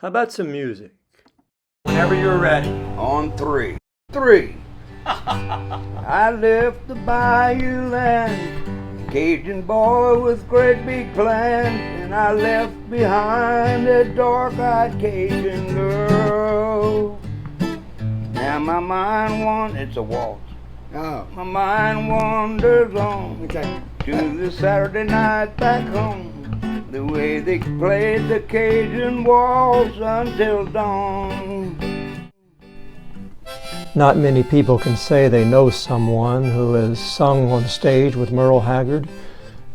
How about some music? Whenever you're ready. On three. Three. I left the bayou land, Cajun boy with great big plans, and I left behind a dark-eyed Cajun girl. Now my mind it's a waltz. Oh. My mind wanders on to the Saturday night back home. The way they played the Cajun waltz until dawn. Not many people can say they know someone who has sung on stage with Merle Haggard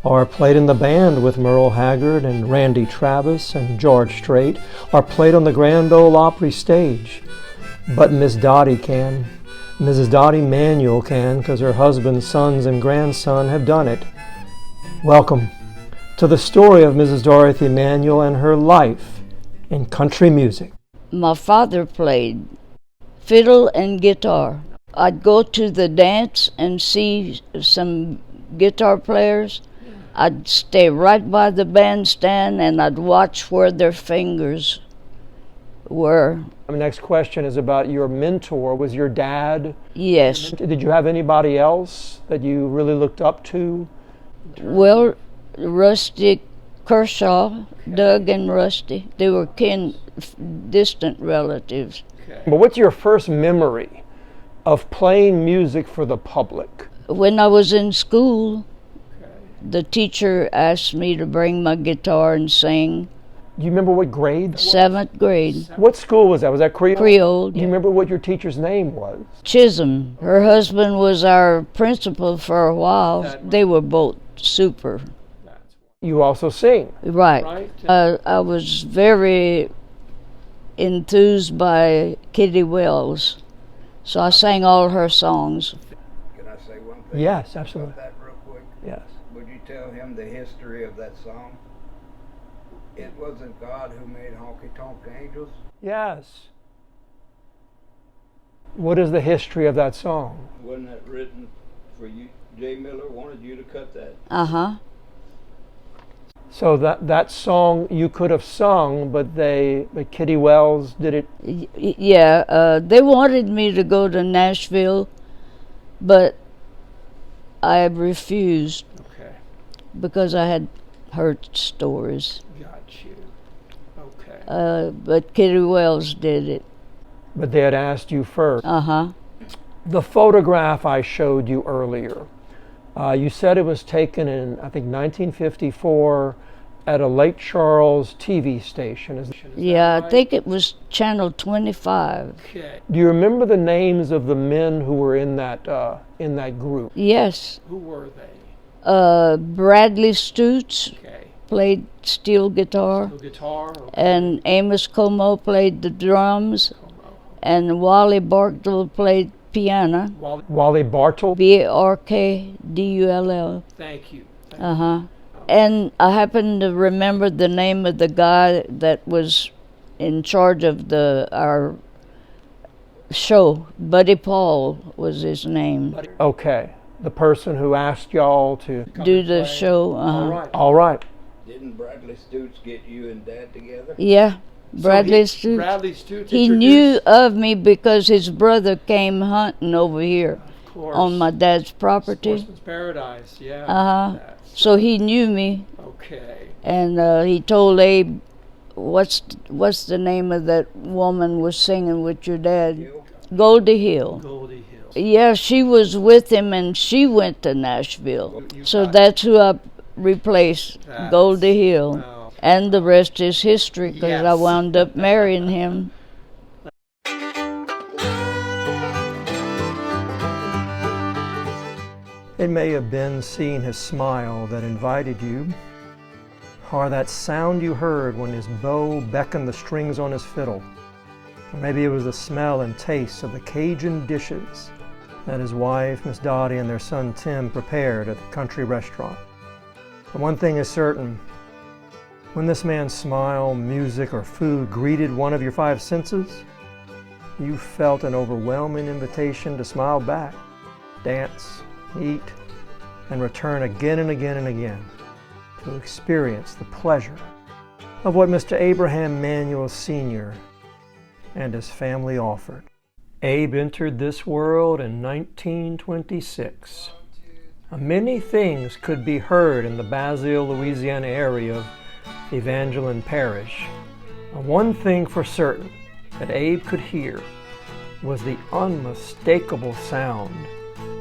or played in the band with Merle Haggard and Randy Travis and George Strait or played on the Grand Ole Opry stage. But Miss Dottie can. Mrs. Dottie Manuel can, because her husband, sons, and grandson have done it. Welcome to the story of Mrs. Dorothy Manuel and her life in country music. My father played fiddle and guitar. I'd go to the dance and see some guitar players. I'd stay right by the bandstand and I'd watch where their fingers were. The next question is about your mentor. Was your dad? Yes. Did you have anybody else that you really looked up to? Well, Rusty Kershaw, Doug and Rusty, they were distant relatives. But what's your first memory of playing music for the public? When I was in school, the teacher asked me to bring my guitar and sing. Do you remember what grade? 7th grade. What school was that? Was that Creole? Creole. Do you remember what your teacher's name was? Chisholm. Her husband was our principal for a while. They were both super. You also sing. Right. I was very enthused by Kitty Wells, so I sang all her songs. Can I say one thing? Yes, absolutely. About that real quick? Yes. Would you tell him the history of that song? It wasn't God who made honky-tonk angels. Yes. What is the history of that song? Wasn't that written for you? Jay Miller wanted you to cut that. Uh-huh. So that song you could have sung, but Kitty Wells did it. Yeah, they wanted me to go to Nashville, but I refused. Okay. Because I had heard stories. Got you. Okay. But Kitty Wells did it. But they had asked you first. Uh-huh. The photograph I showed you earlier, you said it was taken in, I think, 1954 at a Lake Charles TV station. Is Yeah, right? I think it was Channel 25. Okay. Do you remember the names of the men who were in that group? Yes. Who were they? Bradley Stutz played steel guitar. Guitar. Okay. And Amos Como played the drums. And Wally Bartle played piano. Wally Bartle? Barkdull. Thank you. Uh-huh. And I happen to remember the name of the guy that was in charge of our show. Buddy Paul was his name. Okay. The person who asked y'all to do the show. Uh-huh. All right. Didn't Bradley Stutz get you and Dad together? Yeah. Bradley Stutz. He knew of me because his brother came hunting over here on my dad's property. Sportsman's Paradise, yeah. Uh-huh. So he knew me. Okay. And he told Abe, what's the name of that woman was singing with your dad? Goldie Hill. Goldie Hill. Yeah, she was with him and she went to Nashville. So that's who I replaced, Goldie Hill. Oh. And the rest is history, because I wound up marrying him. It may have been seeing his smile that invited you, or that sound you heard when his bow beckoned the strings on his fiddle. Or maybe it was the smell and taste of the Cajun dishes that his wife, Miss Dottie, and their son Tim prepared at the country restaurant. But one thing is certain. When this man's smile, music, or food greeted one of your 5 senses, you felt an overwhelming invitation to smile back, dance, eat, and return again and again and again to experience the pleasure of what Mr. Abraham Manuel Sr. and his family offered. Abe entered this world in 1926. Many things could be heard in the Basile, Louisiana area of Evangeline Parish. One thing for certain that Abe could hear was the unmistakable sound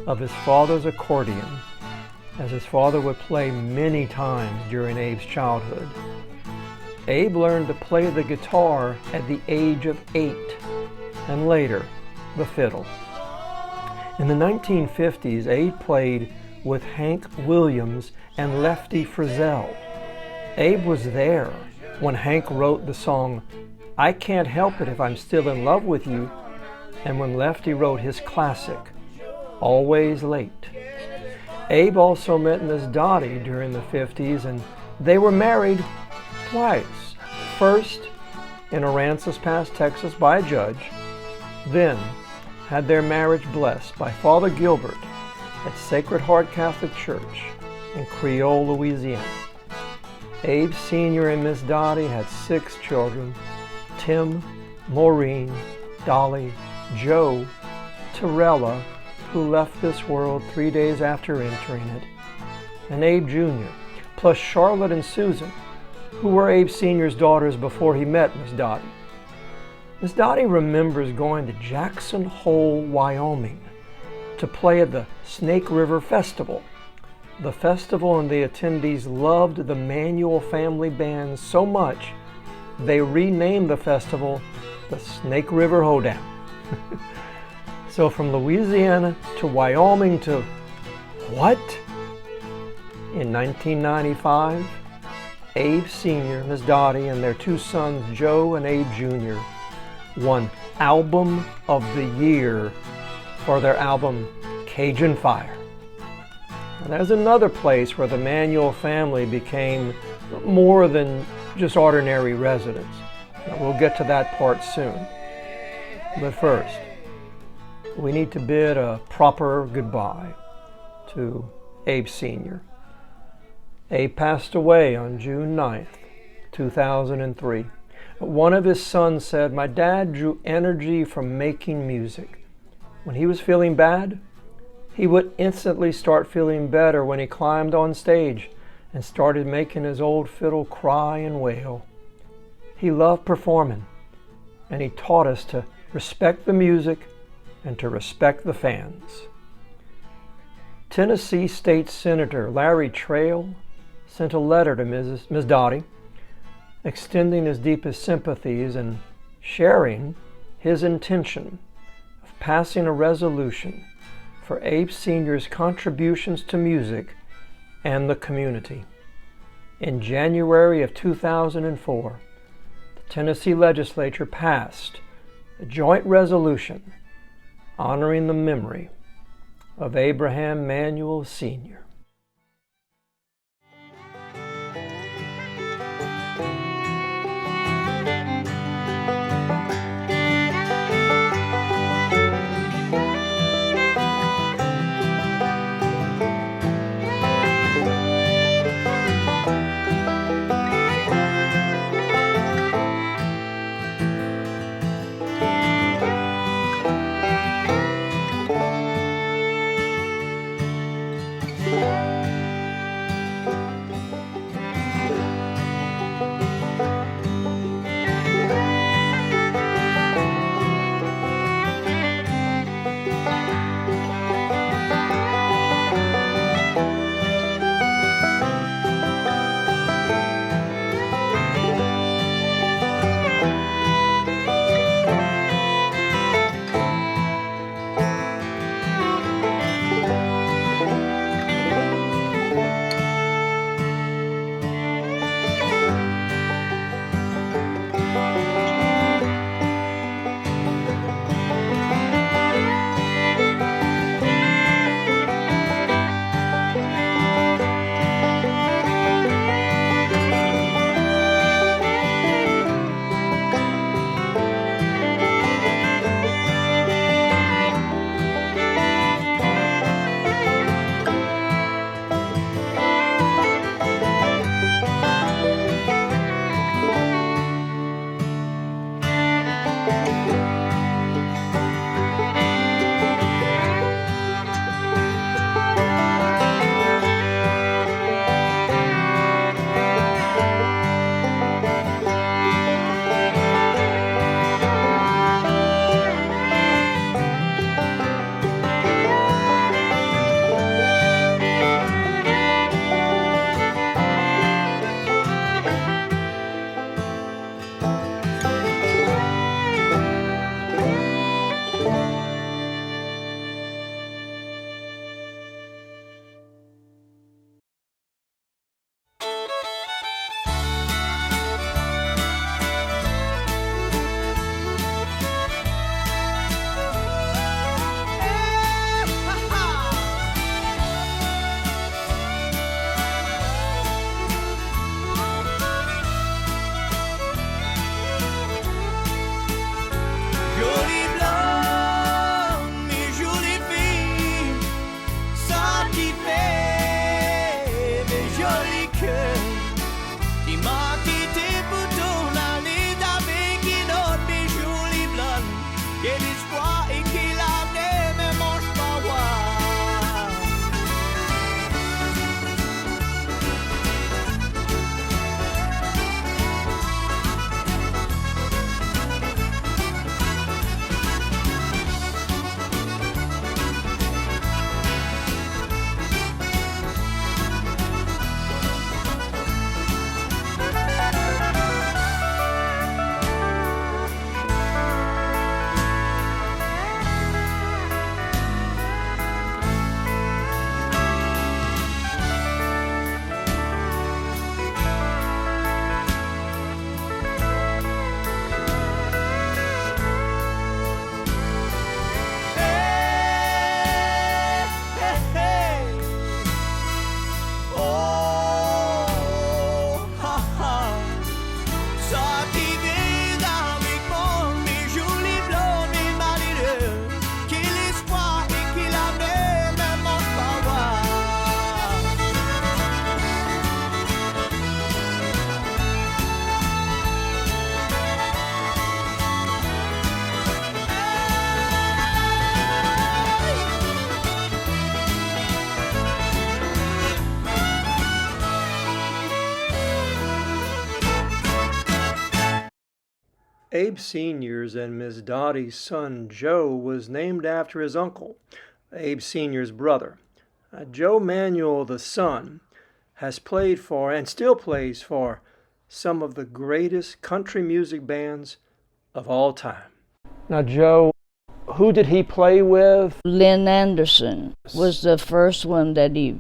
of his father's accordion, as his father would play many times during Abe's childhood. Abe learned to play the guitar at the age of 8, and later the fiddle. In the 1950s, Abe played with Hank Williams and Lefty Frizzell. Abe was there when Hank wrote the song, "I Can't Help It If I'm Still in Love With You," and when Lefty wrote his classic, "Always Late." Abe also met Miss Dottie during the 50s, and they were married twice. First in Aransas Pass, Texas by a judge, then had their marriage blessed by Father Gilbert at Sacred Heart Catholic Church in Creole, Louisiana. Abe Sr. and Miss Dottie had 6 children: Tim, Maureen, Dolly, Joe, Torella, who left this world 3 days after entering it, and Abe Jr., plus Charlotte and Susan, who were Abe Sr.'s daughters before he met Miss Dottie. Miss Dottie remembers going to Jackson Hole, Wyoming, to play at the Snake River Festival. The festival and the attendees loved the Manuel family band so much, they renamed the festival the Snake River Hoedown. So from Louisiana to Wyoming to what? In 1995, Abe Sr., Miss Dottie, and their 2 sons, Joe and Abe Jr., won Album of the Year for their album Cajun Fire. And there's another place where the Manuel family became more than just ordinary residents. Now, we'll get to that part soon. But first, we need to bid a proper goodbye to Abe Sr. Abe passed away on June 9th, 2003. One of his sons said, "My dad drew energy from making music. When he was feeling bad, he would instantly start feeling better when he climbed on stage and started making his old fiddle cry and wail. He loved performing, and he taught us to respect the music and to respect the fans." Tennessee State Senator Larry Trail sent a letter to Ms. Dottie, extending his deepest sympathies and sharing his intention of passing a resolution for Abe Sr.'s contributions to music and the community. In January of 2004, the Tennessee legislature passed a joint resolution honoring the memory of Abraham Manuel Sr. Abe Sr.'s and Miss Dottie's son Joe was named after his uncle, Abe Sr.'s brother. Joe Manuel, the son, has played for and still plays for some of the greatest country music bands of all time. Now, Joe, who did he play with? Lynn Anderson was the first one that he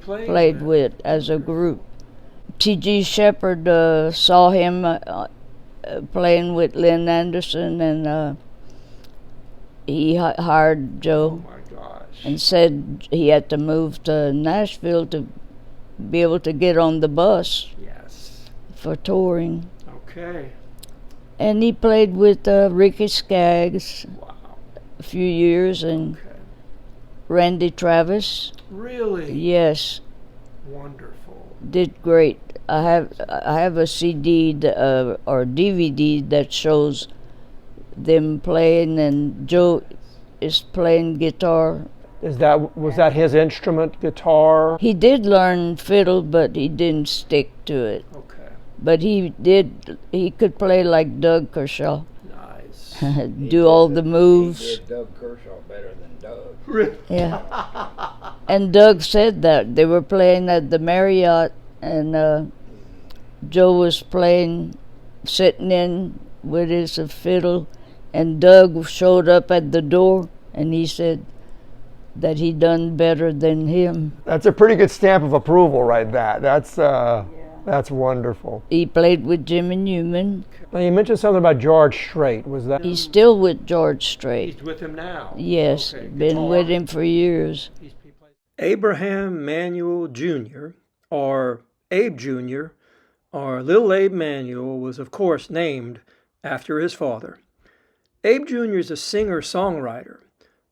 played with as a group. T.G. Shepherd saw him playing with Lynn Anderson, and he hired Joe. Oh my gosh. And said he had to move to Nashville to be able to get on the bus. Yes. For touring. Okay. And he played with Ricky Skaggs. Wow. A few years, and Okay. Randy Travis. Really? Yes. Wonderful. Did great. I have a CD or DVD that shows them playing, and Joe is playing guitar. Was that his instrument, guitar? He did learn fiddle, but he didn't stick to it. Okay. But he could play like Doug Kershaw. Nice. Do all the moves. He did Doug Kershaw better than Doug. Really? Yeah. And Doug said that. They were playing at the Marriott, and Joe was playing, sitting in with his fiddle, and Doug showed up at the door, and he said that he done better than him. That's a pretty good stamp of approval, right? That's wonderful. He played with Jimmy Newman. Now, you mentioned something about George Strait. Was that? He's still with George Strait. He's with him now. Yes, Okay. been Guitar. with him for years. Abraham Manuel Jr., or Abe Jr., or Little Abe Manuel, was of course named after his father. Abe Jr. is a singer-songwriter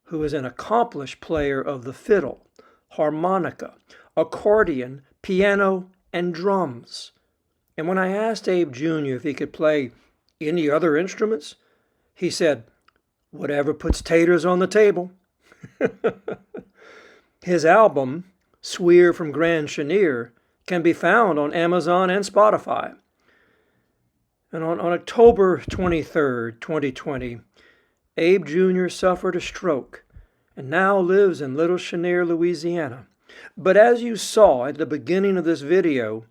who is an accomplished player of the fiddle, harmonica, accordion, piano, and drums. And when I asked Abe Jr. if he could play any other instruments, he said, "Whatever puts taters on the table." His album, Swear from Grand Chenier, can be found on Amazon and Spotify. And on October 23rd, 2020, Abe Jr. suffered a stroke and now lives in Little Chenier, Louisiana. But as you saw at the beginning of this video,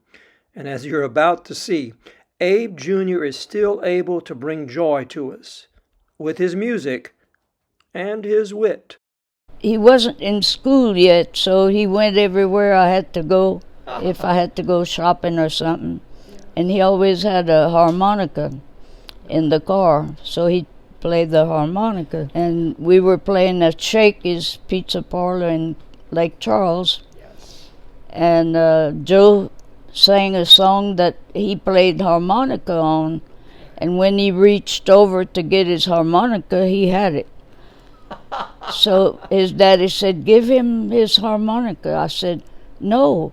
and as you're about to see, Abe Jr. is still able to bring joy to us with his music and his wit. He wasn't in school yet, so he went everywhere I had to go, if I had to go shopping or something. And he always had a harmonica in the car, so he played the harmonica. And we were playing at Shakey's Pizza Parlor in Lake Charles. Yes. And Joe sang a song that he played harmonica on. And when he reached over to get his harmonica, he had it. So his daddy said, "Give him his harmonica." I said, "No,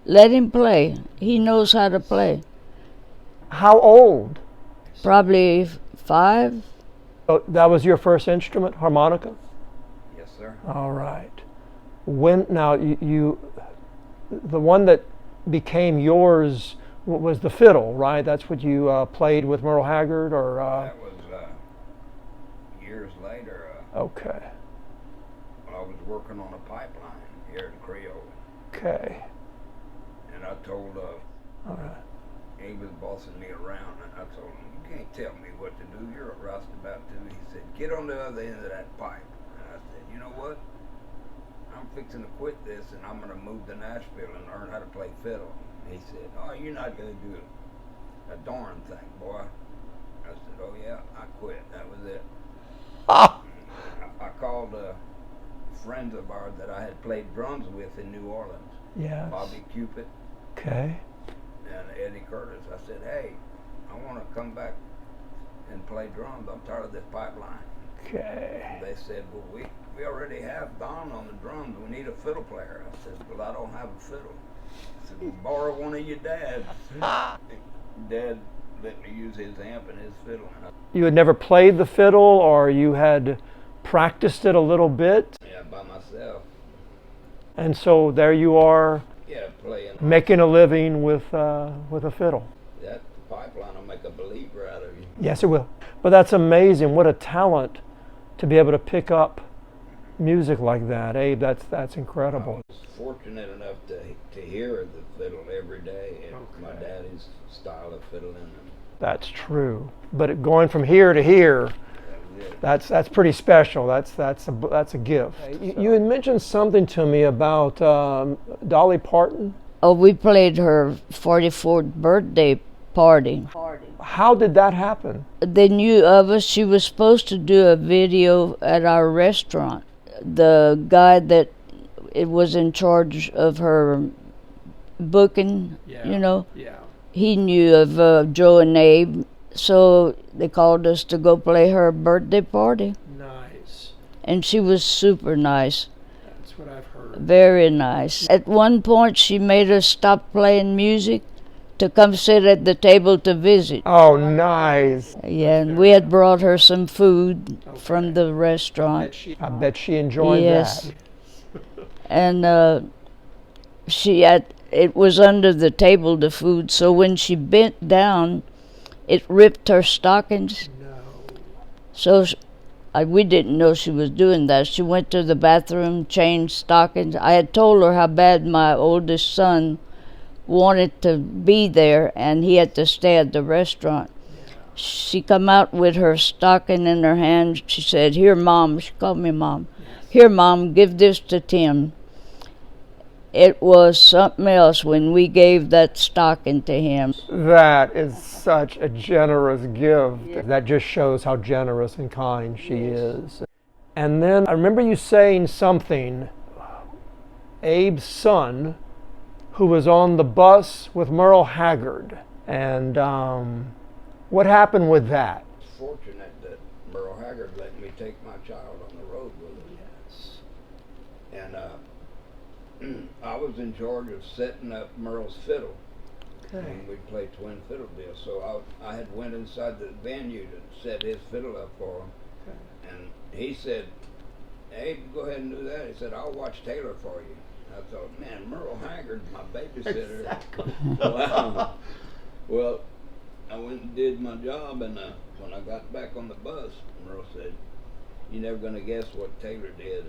let him play. He knows how to play." How old? Probably 5. Oh, that was your first instrument, harmonica? Yes, sir. All right. When now you the one that became yours was the fiddle, right? That's what you played with Merle Haggard, or? That was years later. Okay. I was working on a pipeline here in Creole, Okay. and I told All right. he was bossing me around, and I told him, "You can't tell me what to do. You're a roustabout too." He said, "Get on the other end of that pipe." And I said, "You know what? I'm fixing to quit this, and I'm going to move to Nashville and learn how to play fiddle." And he said, "Oh, you're not going to do a darn thing, boy." I said, "Oh yeah, I quit. That was it." Ah. I called friends of ours that I had played drums with in New Orleans, Yes. Bobby Cupid Okay. and Eddie Curtis. I said, "Hey, I want to come back and play drums. I'm tired of this pipeline." Okay. They said, "Well, we already have Don on the drums. We need a fiddle player." I said, "Well, I don't have a fiddle." I said, "Well, borrow one of your dad's." Dad let me use his amp and his fiddle. You had never played the fiddle, or you had practiced it a little bit, Yeah, by myself. and so there you are, Yeah, playing. making a living with a fiddle. That pipeline will make a believer out of you. Yes, it will. But that's amazing. What a talent to be able to pick up music like that, Abe. That's incredible. I was fortunate enough to hear the fiddle every day and my daddy's style of fiddling. That's true. But going from here to here, that's pretty special. That's a gift. You had mentioned something to me about Dolly Parton. Oh, we played her 44th birthday party. How did that happen? They knew of us. She was supposed to do a video at our restaurant. The guy that it was in charge of her booking, he knew of Joe and Abe, so they called us to go play her birthday party. Nice. And she was super nice. That's what I've heard. Very nice. At one point, she made us stop playing music to come sit at the table to visit. Oh, nice. Yeah, and we had brought her some food from the restaurant. I bet she enjoyed yes. that. And it was under the table, the food, so when she bent down, it ripped her stockings. No. So we didn't know she was doing that. She went to the bathroom, changed stockings. I had told her how bad my oldest son wanted to be there, and he had to stay at the restaurant. Yeah. She come out with her stocking in her hand. She said, "Here, Mom." She called me Mom. Yes. "Here, Mom, give this to Tim." It was something else when we gave that stocking to him. That is such a generous gift. Yeah. That just shows how generous and kind she is. And then I remember you saying something, Abe's son, who was on the bus with Merle Haggard. And what happened with that? I was fortunate that Merle Haggard let me take my child on the road with him. Yes. And I was in charge of setting up Merle's fiddle. Okay. And we'd play twin fiddle deals. So I had went inside the venue to set his fiddle up for him. Okay. And he said, "Hey, go ahead and do that." He said, "I'll watch Taylor for you." I thought, man, Merle Haggard's my babysitter. Exactly. Wow. Well, I went and did my job, and when I got back on the bus, Merle said, "You're never going to guess what Taylor did."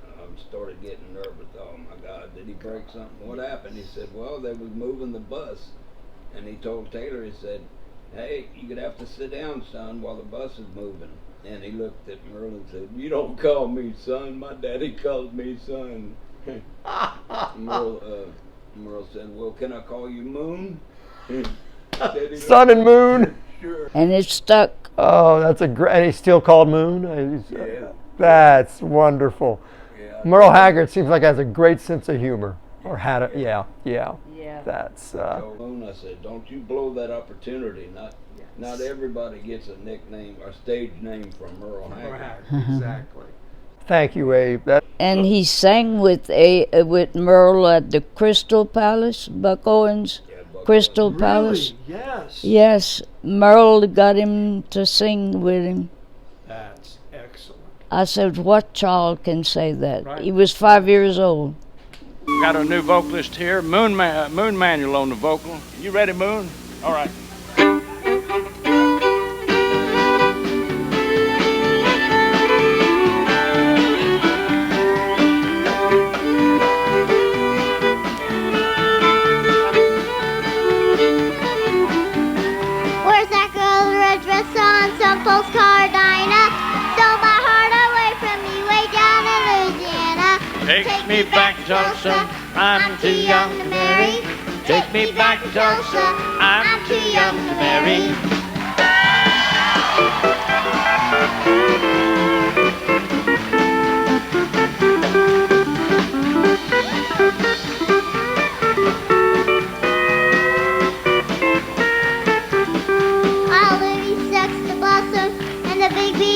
I started getting nervous. Oh, my God, did he break something? What happened? He said, "Well, they was moving the bus." And he told Taylor, he said, "Hey, you're going to have to sit down, son, while the bus is moving." And he looked at Merle and said, "You don't call me son. My daddy calls me son." Merle said, "Well, can I call you Moon?" Sun and Moon. Sure. And it stuck. Oh, that's a great. And he's still called Moon. Yeah. That's wonderful. Yeah. Merle Haggard seems like has a great sense of humor, or had a yeah. That's. I told Moon, I said, "Don't you blow that opportunity. Not everybody gets a nickname or stage name from Merle Haggard." Exactly. Thank you, Abe. And he sang with Merle at the Crystal Palace, Buck Owens' Crystal Palace. Yes. Yes, Merle got him to sing with him. That's excellent. I said, "What child can say that?" Right. He was 5 years old. Got a new vocalist here, Moon Manuel on the vocal. You ready, Moon? All right. Some postcard diner stole my heart away from me way down in Louisiana. Take me back, Tulsa, I'm too young to marry. Take me back, Tulsa, I'm too young to marry.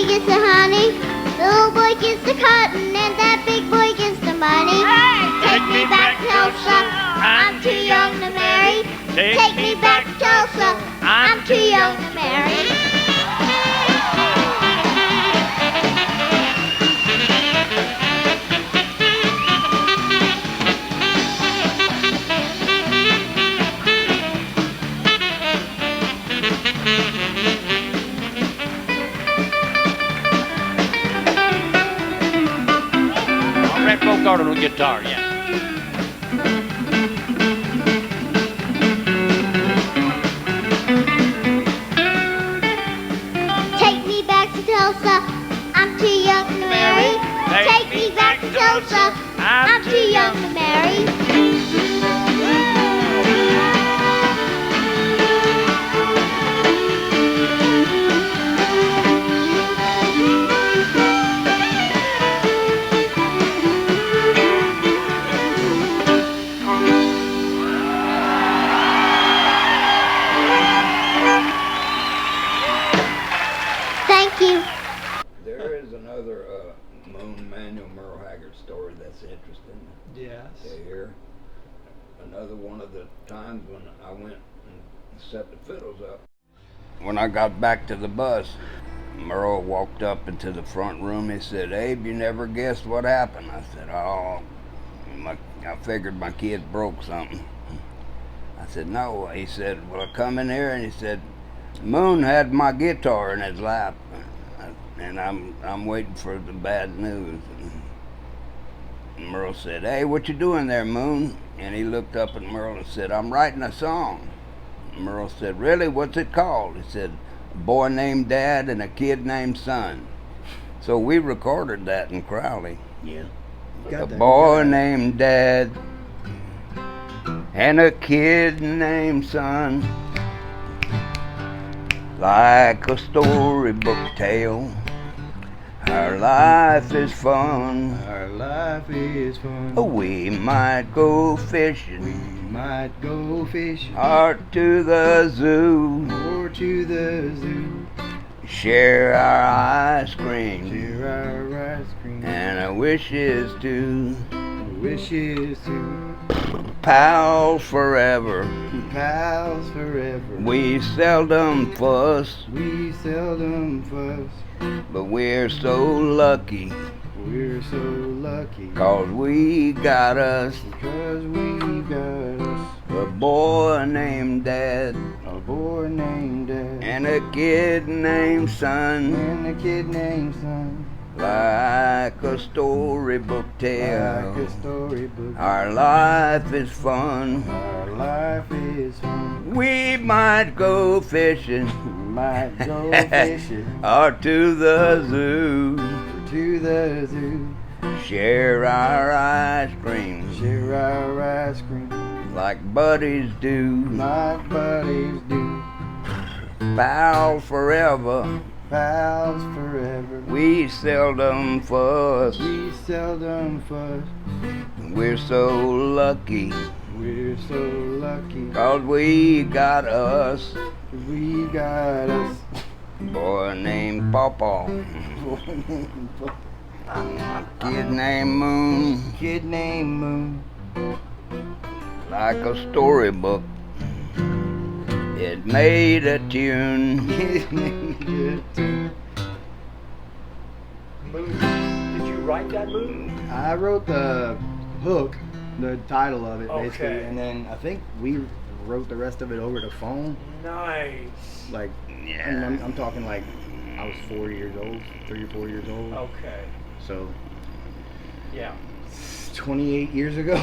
Gets the honey, the little boy gets the cotton, and that big boy gets the money. Hey, take me back, Tulsa, I'm too young to marry. Take me back, Tulsa, I'm too young to marry. start on the guitar, yeah. Take me back to Tulsa, I'm too young to marry. Take me back to Tulsa, I'm too young to marry. Thank you. There is another Moon Manuel Merle Haggard story that's interesting. Yes. To hear. Another one of the times when I went and set the fiddles up. When I got back to the bus, Merle walked up into the front room. He said, "Abe, you never guessed what happened." I said, "Oh, I figured my kids broke something." I said, "No." He said, "Well, I come in here," and he said, "Moon had my guitar in his lap, and I'm waiting for the bad news." And Merle said, "Hey, what you doing there, Moon?" And he looked up at Merle and said, "I'm writing a song." And Merle said, "Really? What's it called?" He said, "A Boy Named Dad and a Kid Named Son." So we recorded that in Crowley. Yeah. A boy named Dad and a kid named Son, like a storybook tale. Our life is fun. Our life is fun. We might go fishing. We might go fishing. Or to the zoo. Or to the zoo. Share our ice cream. Share our ice cream. And our wishes too. Wishes to pals forever. Pals forever. We seldom fuss. We seldom fuss. But we're so lucky. We're so lucky. 'Cause we got us. Because we got us. A boy named Dad. A boy named Dad. And a kid named Son. And a kid named Son. Like a storybook tale. Like a storybook. Our life is fun. Our life is fun. We might go fishing. Might go fishing. Or to the zoo. Or to the zoo. Share our ice cream. Share our ice cream. Like buddies do. Like buddies do. Pals forever. Pals forever. We seldom fuss. We seldom fuss. We're so lucky. We're so lucky. 'Cause we got us. We got us. Boy named Pawpaw. Kid named Moon. Kid named Moon. Like a storybook. It made a tune. Moon. Did you write that, Moon? I wrote the hook, the title of it, basically, Okay. and then I think we wrote the rest of it over the phone. Nice. Like, Yeah. I'm talking like I was 4 years old, 3 or 4 years old. Okay. So, Yeah. 28 years ago.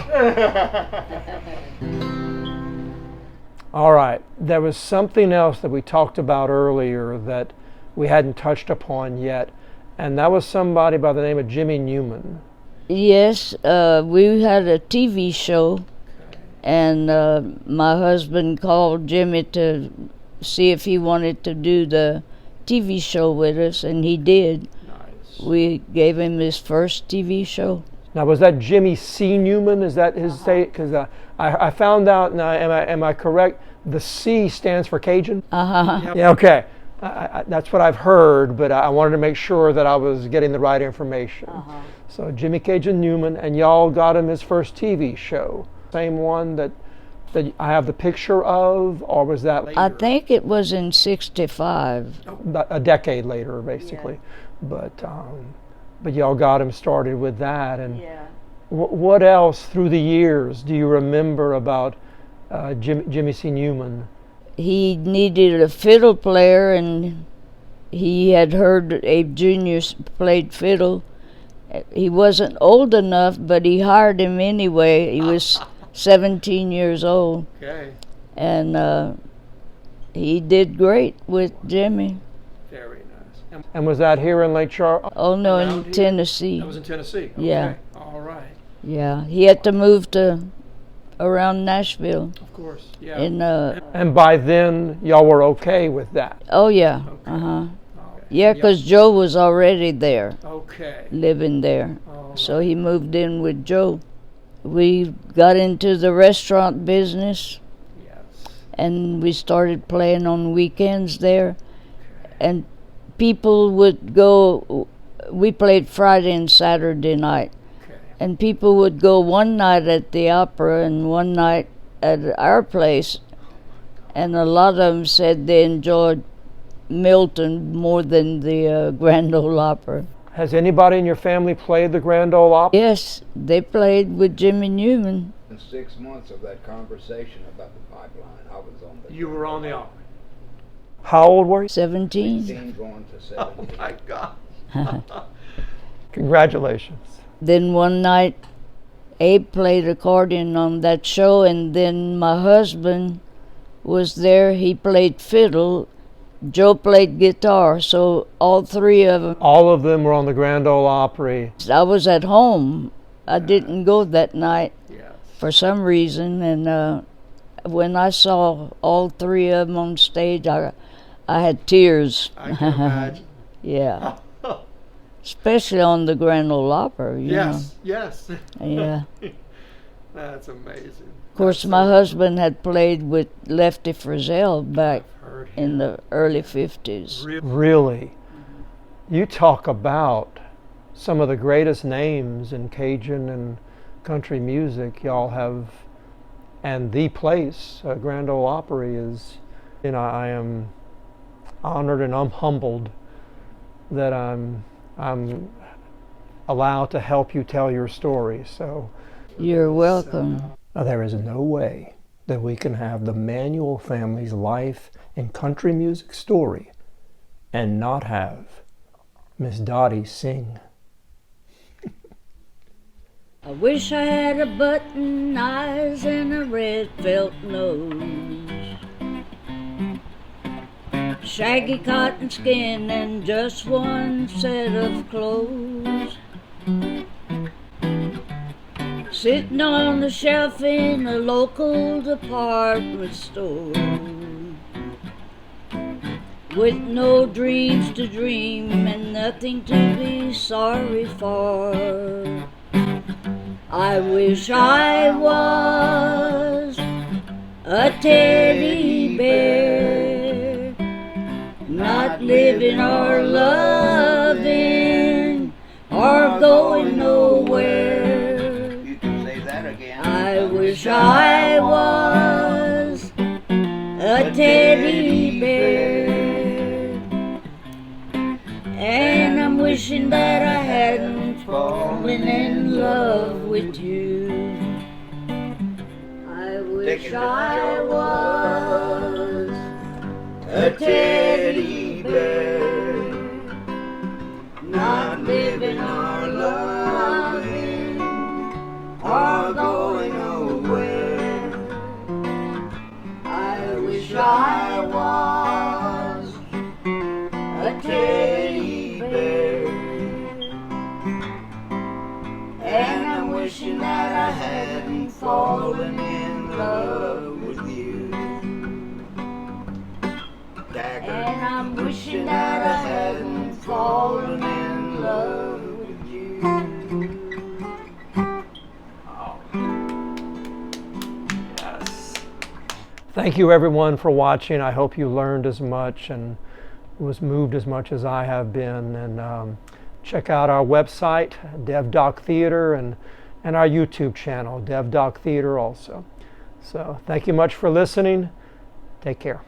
All right. There was something else that we talked about earlier that we hadn't touched upon yet, and that was somebody by the name of Jimmy Newman. Yes, we had a TV show, and my husband called Jimmy to see if he wanted to do the TV show with us, and he did. Nice. We gave him his first TV show. Now, was that Jimmy C. Newman? Is that his say? Because I found out. Now, am I correct? The C stands for Cajun. Uh-huh. Yeah. Okay. That's what I've heard, but I wanted to make sure that I was getting the right information. So Jimmy Cajun Newman, and y'all got him his first TV show. Same one that I have the picture of, or was that later? I think it was in 65. A decade later, basically. Yeah. But y'all got him started with that. And Yeah. What else through the years do you remember about Jimmy C. Newman? He needed a fiddle player, and he had heard Abe Jr. played fiddle, He wasn't old enough, but he hired him anyway. He was 17 years old. Okay. And he did great with Jimmy. Very nice. And was that here in Lake Charles? Oh, no, in Around here? Tennessee. That was in Tennessee? Okay. Yeah. All right. Yeah, he had to move to around Nashville. Of course, yeah. And by then, y'all were okay with that? oh yeah, Okay. yeah, because Joe was already there, Okay. living there. All So he moved in with Joe. We got into the restaurant business, Yes. and we started playing on weekends there. And people would go. We played Friday and Saturday night. Okay. And people would go one night at the opera and one night at our place. And a lot of them said they enjoyed Milton more than the Grand Ole Opry. Has anybody in your family played the Grand Ole Opry? Yes, they played with Jimmy Newman. In 6 months of that conversation about the pipeline, I was on the. You were on the Opry. How old were you? 17. 16 going to 17. Oh my God. Congratulations. Then one night, Abe played accordion on that show, and then my husband was there. He played fiddle. Joe played guitar, so all three of them. All of them were on the Grand Ole Opry. I was at home. I didn't go that night Yes. for some reason, and when I saw all three of them on stage, I had tears. I can imagine. Yeah, especially on the Grand Ole Opry. Yes, yes. Yeah. That's amazing. Of course, my husband had played with Lefty Frizzell back Heard in the early 50s. Really? You talk about some of the greatest names in Cajun and country music y'all have, and the place, Grand Ole Opry, is, I am honored and I'm humbled that I'm allowed to help you tell your story. So You're welcome. there is no way that we can have the Manuel family's life and country music story and not have Miss Dottie sing. I wish I had a button eyes and a red felt nose, shaggy cotton skin and just one set of clothes, sitting on the shelf in a local department store, with no dreams to dream and nothing to be sorry for. I wish I was a teddy bear, not living or loving or going nowhere. You can say that again. I wish I was a teddy bear, and I'm wishing that I hadn't fallen in love with you. I wish I was a teddy bear, not living or loving or going nowhere. I wish I was a teddy bear, and I'm wishing that I hadn't fallen in love with you. And I'm wishing that I hadn't fallen in love with you. Yes. Thank you everyone for watching. I hope you learned as much and was moved as much as I have been. And check out our website, DevDoc Theater, and our YouTube channel, DevDoc Theater also. So thank you much for listening. Take care.